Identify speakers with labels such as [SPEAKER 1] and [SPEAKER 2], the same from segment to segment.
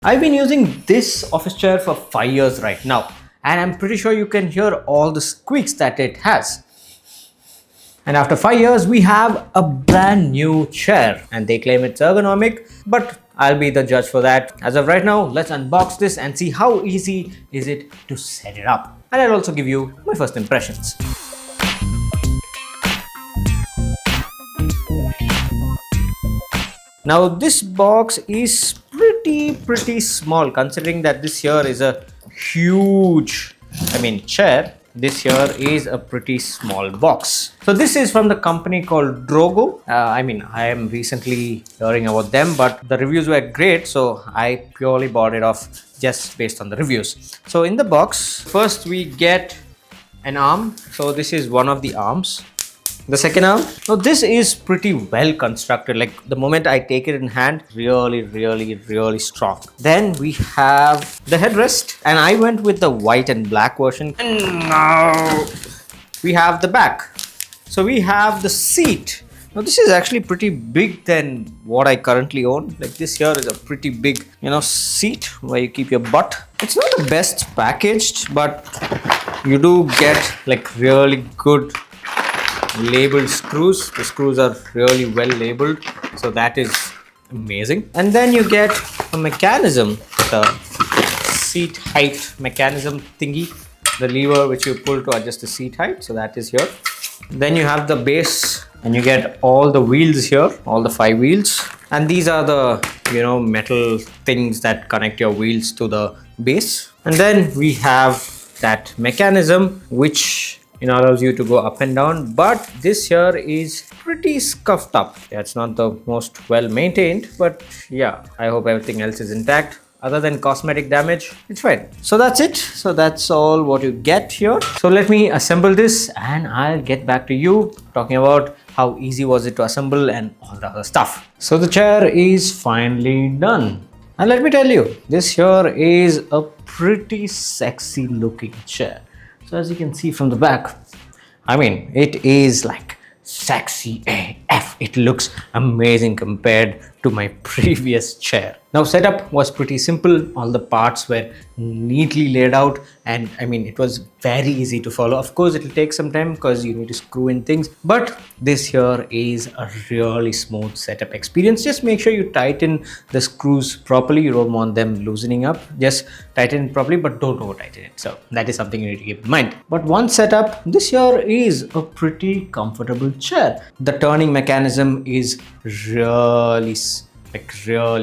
[SPEAKER 1] I've been using this office chair for 5 years right now, and I'm pretty sure you can hear all the squeaks that it has. And after 5 years, we have a brand new chair, and they claim it's ergonomic, but I'll be the judge for that. As of right now, let's unbox this and see how easy is it to set it up. And I'll also give you my first impressions. Now this box is pretty small, considering that this here is a huge, chair. This here is a pretty small box. So this is from the company called DROGO. I am recently hearing about them, but the reviews were great, so I purely bought it off just based on the reviews. So in the box, first we get an arm. So this is one of the arms. The second arm, so this is pretty well constructed. Like the moment I take it in hand, really strong. Then we have the headrest, and I went with the white and black version. And now we have the back. So we have the seat. Now this is actually pretty big than what I currently own. Like this here is a pretty big, seat where you keep your butt. It's not the best packaged, but you do get like really good labeled screws. The screws are really well labeled, so that is amazing. And then you get a mechanism, the seat height mechanism thingy, the lever which you pull to adjust the seat height, so that is here. Then you have the base, and you get all the wheels here, all the 5 wheels, and these are the metal things that connect your wheels to the base. And then we have that mechanism which allows you to go up and down, but this here is pretty scuffed up. Yeah, it's not the most well maintained, but yeah, I hope everything else is intact. Other than cosmetic damage, it's fine. So that's it. So that's all what you get here. So let me assemble this and I'll get back to you talking about how easy was it to assemble and all the other stuff. So the chair is finally done. And let me tell you, this here is a pretty sexy looking chair. So as you can see from the back, it is like sexy AF. It looks amazing compared to my previous chair. Now setup was pretty simple. All the parts were neatly laid out, and it was very easy to follow. Of course it will take some time because you need to screw in things, but this here is a really smooth setup experience. Just make sure you tighten the screws properly. You don't want them loosening up. Just tighten it properly, but don't over tighten it. So that is something you need to keep in mind. But once set up, this here is a pretty comfortable chair. The turning mechanism is really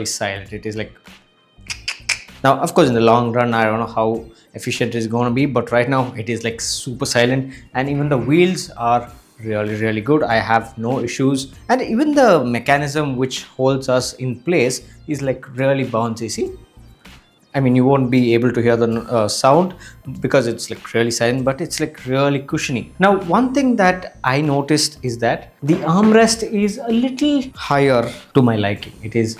[SPEAKER 1] silent. It is like, now of course in the long run I don't know how efficient it's going to be, but right now it is like super silent. And even the wheels are really good. I have no issues, and even the mechanism which holds us in place is like really bouncy. See, you won't be able to hear the sound because it's like really silent, but it's like really cushiony. Now one thing that I noticed is that the armrest is a little higher to my liking. It is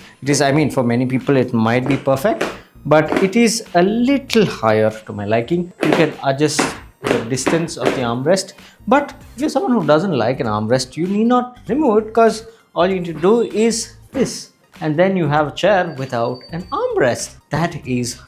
[SPEAKER 1] for many people it might be perfect, but it is a little higher to my liking. You can adjust the distance of the armrest, but if you're someone who doesn't like an armrest, you need not remove it, because all you need to do is this, and then you have a chair without an armrest. That is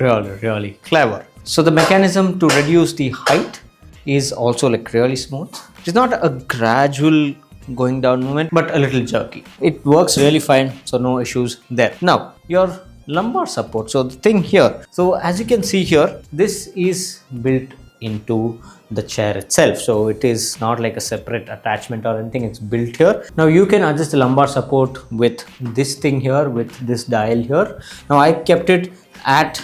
[SPEAKER 1] really clever. So the mechanism to reduce the height is also like really smooth. It's not a gradual going down movement, but a little jerky. It works really fine, so no issues there. Now your lumbar support. So the thing here, so as you can see here, this is built into the chair itself, so it is not like a separate attachment or anything. It's built here. Now you can adjust the lumbar support with this thing here, with this dial here. Now I kept it at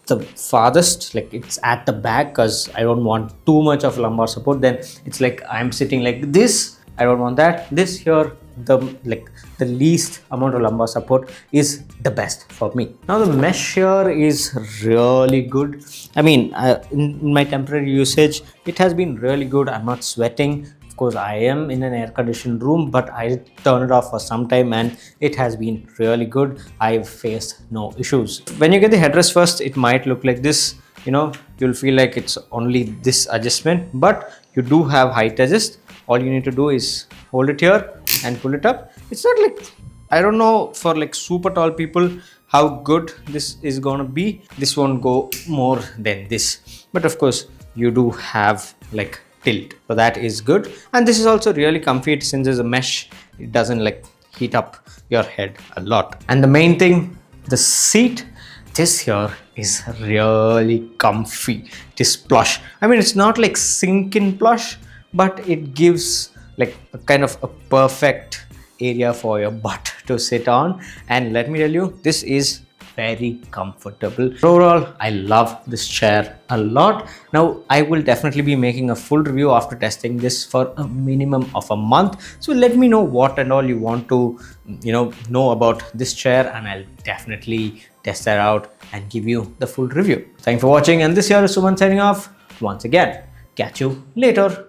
[SPEAKER 1] the farthest, like it's at the back, because I don't want too much of lumbar support. Then it's like I'm sitting like this. I don't want that. This here, the least amount of lumbar support is the best for me. Now the mesh here is really good. In my temporary usage, it has been really good. I'm not sweating. Of course I am in an air conditioned room, but I turned it off for some time and it has been really good. I've faced no issues. When you get the headrest first, it might look like this. You'll feel like it's only this adjustment, but you do have height adjust. All you need to do is hold it here and pull it up. It's not like, I don't know, for like super tall people, how good this is gonna be. This won't go more than this, but of course you do have like tilt, so that is good. And this is also really comfy since there's a mesh. It doesn't like heat up your head a lot. And the main thing, the seat, this here is really comfy. It is plush. I mean, it's not like sink in plush, but it gives like a kind of a perfect area for your butt to sit on. And let me tell you, this is very comfortable. Overall, I love this chair a lot. Now, I will definitely be making a full review after testing this for a minimum of a month. So let me know what and all you want to, know about this chair, and I'll definitely test that out and give you the full review. Thanks for watching, and this here is Suman signing off once again. Catch you later.